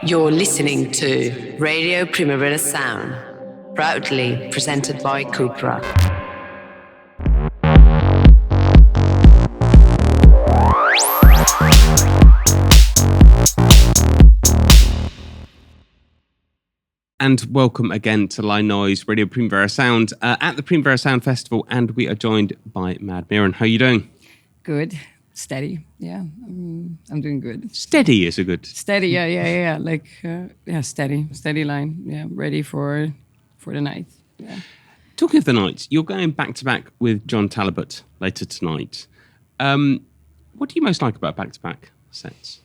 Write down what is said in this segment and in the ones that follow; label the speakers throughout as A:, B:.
A: You're listening to Radio Primavera Sound, proudly presented by CUPRA.
B: And welcome again to Line Noise, Radio Primavera Sound at the Primavera Sound Festival, and we are joined by Mad Miran. How are you doing?
C: Good, steady. Yeah, I'm doing good.
B: Steady is a good.
C: Steady, yeah. Like, steady line. Yeah, ready for the night. Yeah.
B: Talking of the night, you're going back to back with John Talbot later tonight. What do you most like about back to back sets?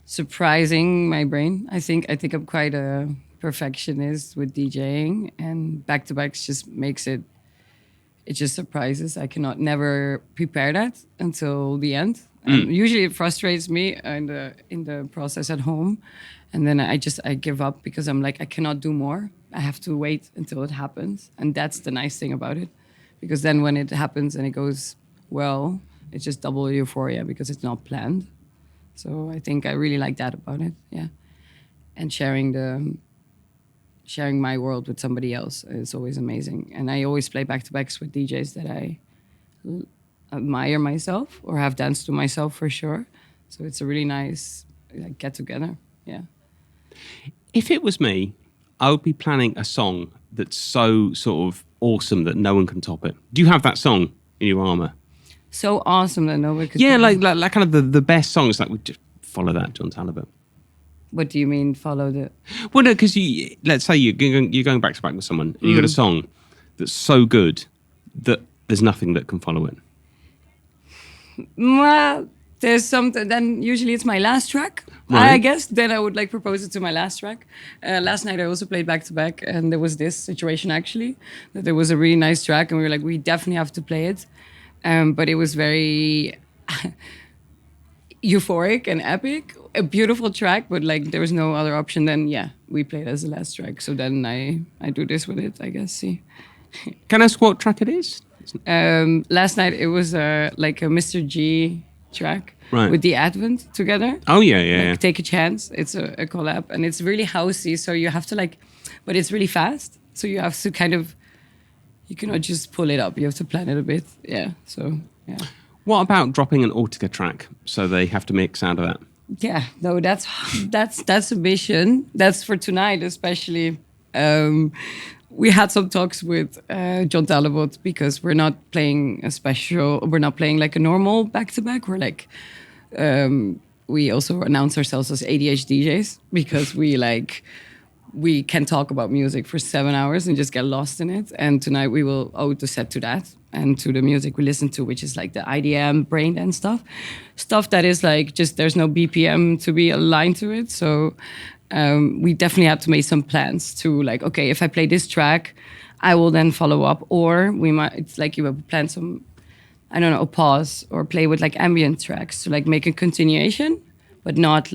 B: Surprising
C: my brain. I think I'm quite a perfectionist with DJing, and back to backs just makes it just surprises. I cannot never prepare that until the end. Usually it frustrates me in the process at home, and then I give up because I'm like, I cannot do more. I have to wait until it happens, and that's the nice thing about it, because then when it happens and it goes well, it's just double euphoria because it's not planned. So I think I really like that about it, yeah. And sharing my world with somebody else is always amazing. And I always play back-to-backs with DJs that I admire myself or have danced to myself for sure. So it's a really nice get-together, yeah.
B: If it was me, I would be planning a song that's so sort of awesome that no one can top it. Do you have that song in your armour?
C: So awesome that no one could.
B: Yeah, like kind of the best songs. Like we just follow that, John Talbot.
C: What do you mean follow the?
B: Well, no, because let's say you're going back to back with someone, and you got a song that's so good that there's nothing that can follow it.
C: Well, there's something. Then usually it's my last track. Right. I guess then I would propose it to my last track. Last night I also played back to back, and there was this situation actually that there was a really nice track, and we were like, we definitely have to play it. But it was very euphoric and epic, a beautiful track, but there was no other option. Then we played as the last track. So then I do this with it, I guess. See,
B: can I ask what track it is?
C: Last night it was a Mr. G track, right, with the Advent together.
B: Oh yeah.
C: Take a Chance. It's a collab, and it's really housey. So you have to but it's really fast. So you have to kind of. You cannot just pull it up. You have to plan it a bit. Yeah. So, yeah.
B: What about dropping an Autica track so they have to mix out of that?
C: Yeah. No, that's a mission. That's for tonight, especially. We had some talks with John Talbot because we're not playing a special. We're not playing a normal back to back. We're we also announce ourselves as ADHD DJs because we can talk about music for 7 hours and just get lost in it. And tonight we will owe the set to that and to the music we listen to, which is the IDM, brain dance stuff that is just there's no BPM to be aligned to it. So we definitely have to make some plans to okay, if I play this track, I will then follow up, or we might, it's you have plan some, I don't know, a pause or play with ambient tracks to make a continuation. But not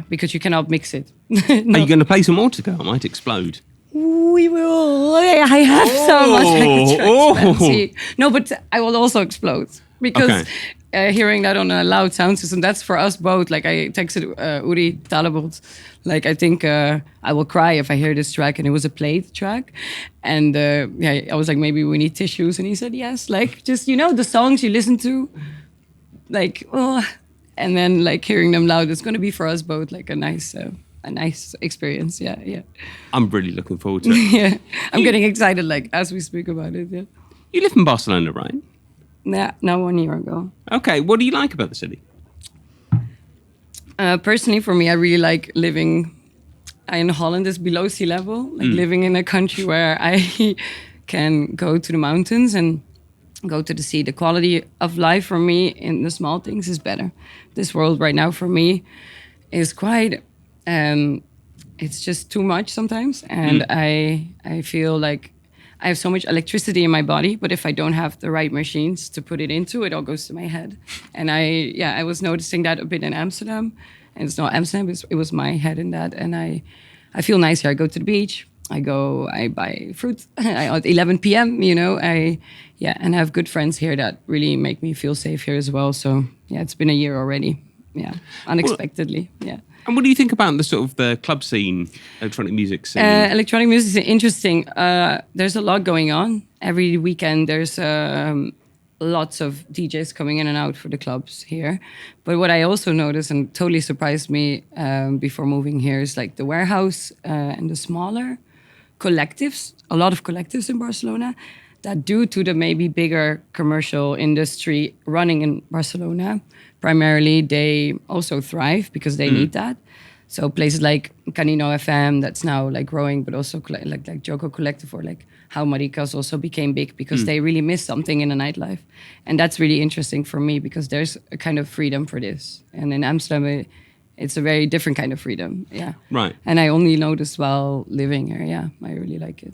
C: because you cannot mix it. No.
B: Are you going to play some Autica? I might explode.
C: We will. I have so much tracks. No, but I will also explode. Because hearing that on a loud sound system, that's for us both. I texted Uri Talbot, I think I will cry if I hear this track. And it was a played track. And I was maybe we need tissues. And he said, yes. Just, the songs you listen to, and then hearing them loud, it's going to be for us both a nice experience. Yeah.
B: I'm really looking forward to it.
C: Yeah, I'm getting excited as we speak about it. Yeah.
B: You live in Barcelona, right?
C: Yeah, now 1 year ago.
B: Okay, what do you like about the city?
C: Personally, for me, I really like living in Holland. Is below sea level, living in a country where I can go to the mountains and go to the sea. The quality of life for me in the small things is better. This world right now for me is quite, it's just too much sometimes. And I feel I have so much electricity in my body, but if I don't have the right machines to put it into, it all goes to my head. And I was noticing that a bit in Amsterdam. And it's not Amsterdam, it was my head in that. And I feel nice here. I go to the beach. I buy fruit at 11 p.m., and I have good friends here that really make me feel safe here as well. So, it's been a year already. Yeah, unexpectedly, yeah.
B: And what do you think about the sort of the club scene, electronic music scene?
C: Electronic music is interesting. There's a lot going on. Every weekend there's lots of DJs coming in and out for the clubs here. But what I also noticed and totally surprised me before moving here is like the warehouse and the smaller collectives, a lot of collectives in Barcelona that due to the maybe bigger commercial industry running in Barcelona, primarily they also thrive because they need that. So places like Canino FM that's now like growing, but also like Joko Collective or like How Maricas also became big because they really missed something in the nightlife. And that's really interesting for me because there's a kind of freedom for this. And in Amsterdam, it's a very different kind of freedom. Yeah.
B: Right.
C: And I only noticed while living here. Yeah, I really like it.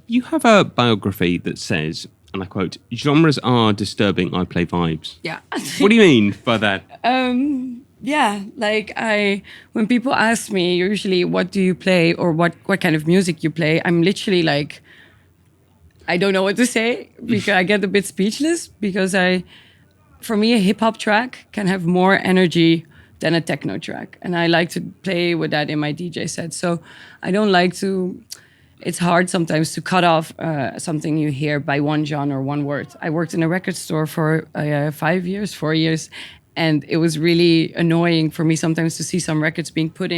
B: You have a biography that says, and I quote, "Genres are disturbing, I play vibes."
C: Yeah.
B: What do you mean by that?
C: Yeah, like when people ask me usually what do you play or what kind of music you play, I'm literally like, I don't know what to say because I get a bit speechless because for me, a hip hop track can have more energy than a techno track. And I like to play with that in my DJ set. So I don't like to, it's hard sometimes to cut off something you hear by one genre or one word. I worked in a record store for 4 years, and it was really annoying for me sometimes to see some records being put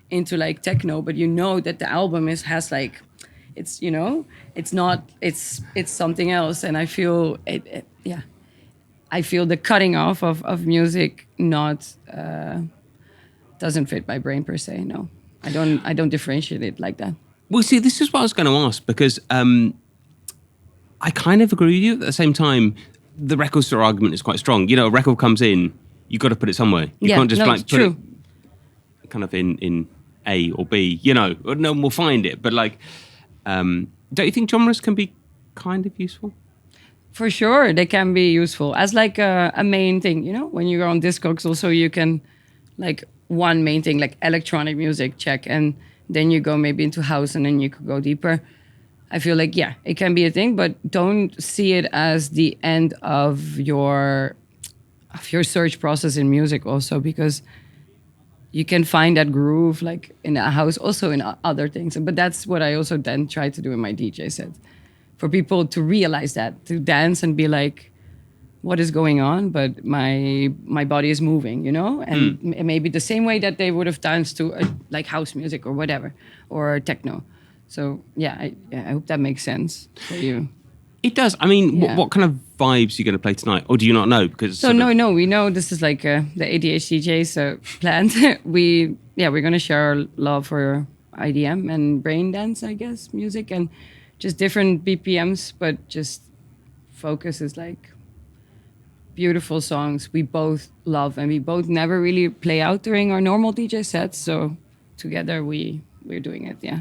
C: into like techno, but you know that the album has like, it's, you know, it's not, it's something else. And I feel I feel the cutting off of music doesn't fit my brain per se. No, I don't differentiate it like that.
B: Well, see, this is what I was going to ask because I kind of agree with you. At the same time, the record store argument is quite strong. You know, a record comes in, you've got to put it somewhere. You can't just put it kind of in A or B. You know, no one will find it. But like, don't you think genres can be kind of useful?
C: For sure, they can be useful as like a main thing. You know, when you're on Discogs, also you can like one main thing like electronic music check, and then you go maybe into house, and then you could go deeper. I feel like, yeah, it can be a thing, but don't see it as the end of your search process in music also, because you can find that groove like in a house, also in other things. But that's what I also then try to do in my DJ set. For people to realize that, to dance and be like, what is going on? But my body is moving, you know? And maybe the same way that they would have danced to like house music or whatever, or techno. So, I hope that makes sense for you.
B: It does. I mean, what kind of vibes are you going to play tonight? Or do you not know? Because
C: no, we know this is like the ADHD DJs planned. We're going to share our love for IDM and brain dance, I guess, music, and just different BPMs, but just focus is like beautiful songs we both love, and we both never really play out during our normal DJ sets. So together we're doing it, yeah.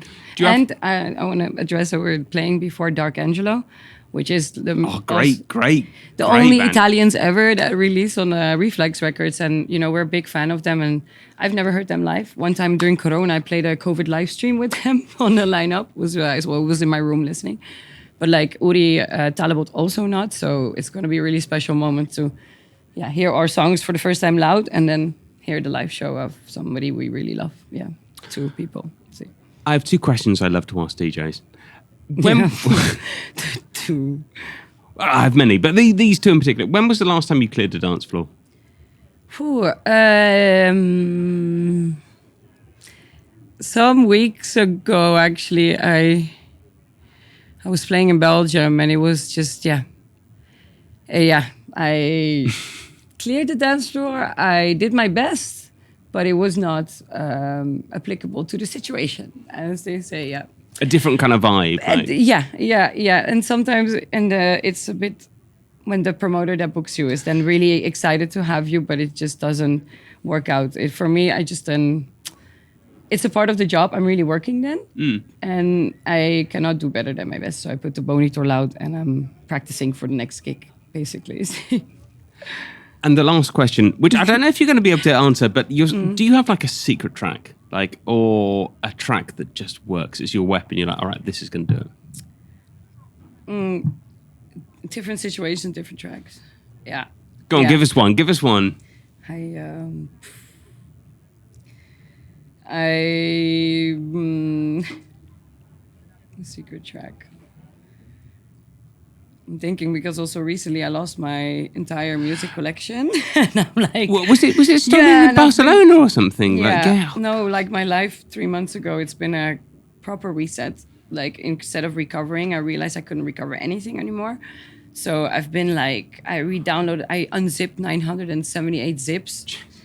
C: I want to address that we're playing before Dark Angelo, which is the
B: great
C: only
B: band.
C: Italians ever that released on Reflex Records, and you know we're a big fan of them. And I've never heard them live. One time during Corona, I played a COVID live stream with them on the lineup. Was in my room listening, but like Uri Talabot also not. So it's going to be a really special moment to hear our songs for the first time loud, and then hear the live show of somebody we really love. Yeah, 2 people. See.
B: I have 2 questions I love to ask DJs. I have many, but these 2 in particular. When was the last time you cleared the dance floor?
C: Some weeks ago, actually, I was playing in Belgium, and it was just I cleared the dance floor. I did my best, but it was not applicable to the situation, as they say. Yeah.
B: A different kind of vibe. Right?
C: Yeah. And sometimes, it's a bit when the promoter that books you is then really excited to have you, but it just doesn't work out. For me, it's a part of the job. I'm really working then, and I cannot do better than my best. So I put the monitor loud, and I'm practicing for the next gig, basically.
B: And the last question, which I don't know if you're going to be able to answer, but do you have like a secret track? Like, or a track that just works? It's your weapon. You're like, all right, this is going to do it.
C: Different situations, different tracks. Yeah.
B: Go on, give us one.
C: I A secret track. I'm thinking because also recently I lost my entire music collection, and I'm like,
B: well, was it stolen in Barcelona or something?
C: Yeah, no, like my life 3 months ago, it's been a proper reset. Like instead of recovering, I realized I couldn't recover anything anymore. So I've been like, I unzipped 978 zips.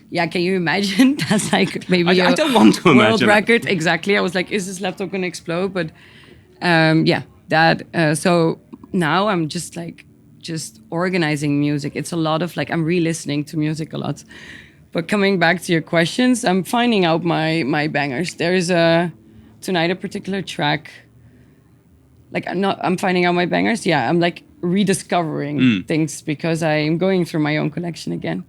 C: Yeah, can you imagine? That's like maybe
B: I don't want to imagine
C: world record. Exactly. I was like, is this laptop gonna explode? But so now I'm just organizing music. It's a lot of like, I'm re-listening to music a lot. But coming back to your questions, I'm finding out my bangers. There is tonight a particular track. Like I'm finding out my bangers. Yeah, I'm like rediscovering things because I'm going through my own collection again.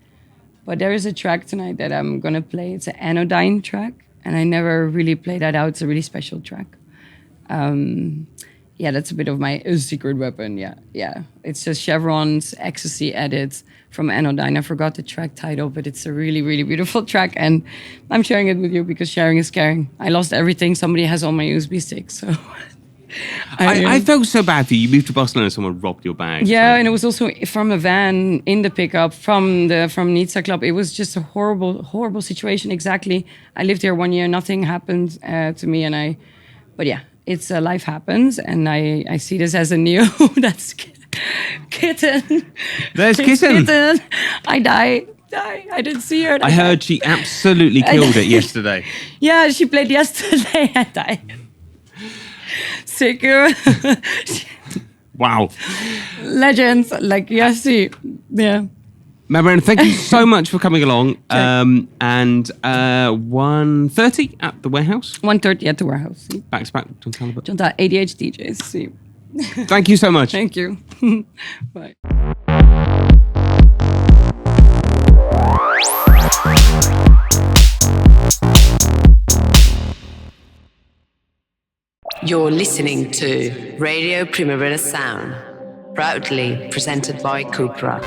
C: But there is a track tonight that I'm gonna play. It's an Anodyne track, and I never really played that out. It's a really special track. That's a bit of my secret weapon. Yeah. It's just Chevron's Ecstasy edit from Anodyne. I forgot the track title, but it's a really, really beautiful track, and I'm sharing it with you because sharing is caring. I lost everything. Somebody has all my USB sticks, so.
B: I felt so bad for you. You moved to Barcelona, someone robbed your bag.
C: Yeah, and it was also from a van in the pickup from Nizza Club. It was just a horrible, horrible situation. Exactly. I lived here 1 year. Nothing happened to me, but yeah, it's life happens, and I see this as a new. That's kitten.
B: There's kitten.
C: I die. I didn't see her.
B: I heard she absolutely killed it yesterday.
C: Yeah, she played yesterday. I died. Sick.
B: Wow.
C: Legends. Like, yeah.
B: Miran, thank you so much for coming along. And 1:30 at the warehouse?
C: 1:30 at the warehouse. See?
B: Back to back, John Talbot.
C: John Talbot, Dazegxd DJs. See.
B: Thank you so much.
C: Thank you. Bye.
A: You're listening to Radio Primavera Sound, proudly presented by CUPRA.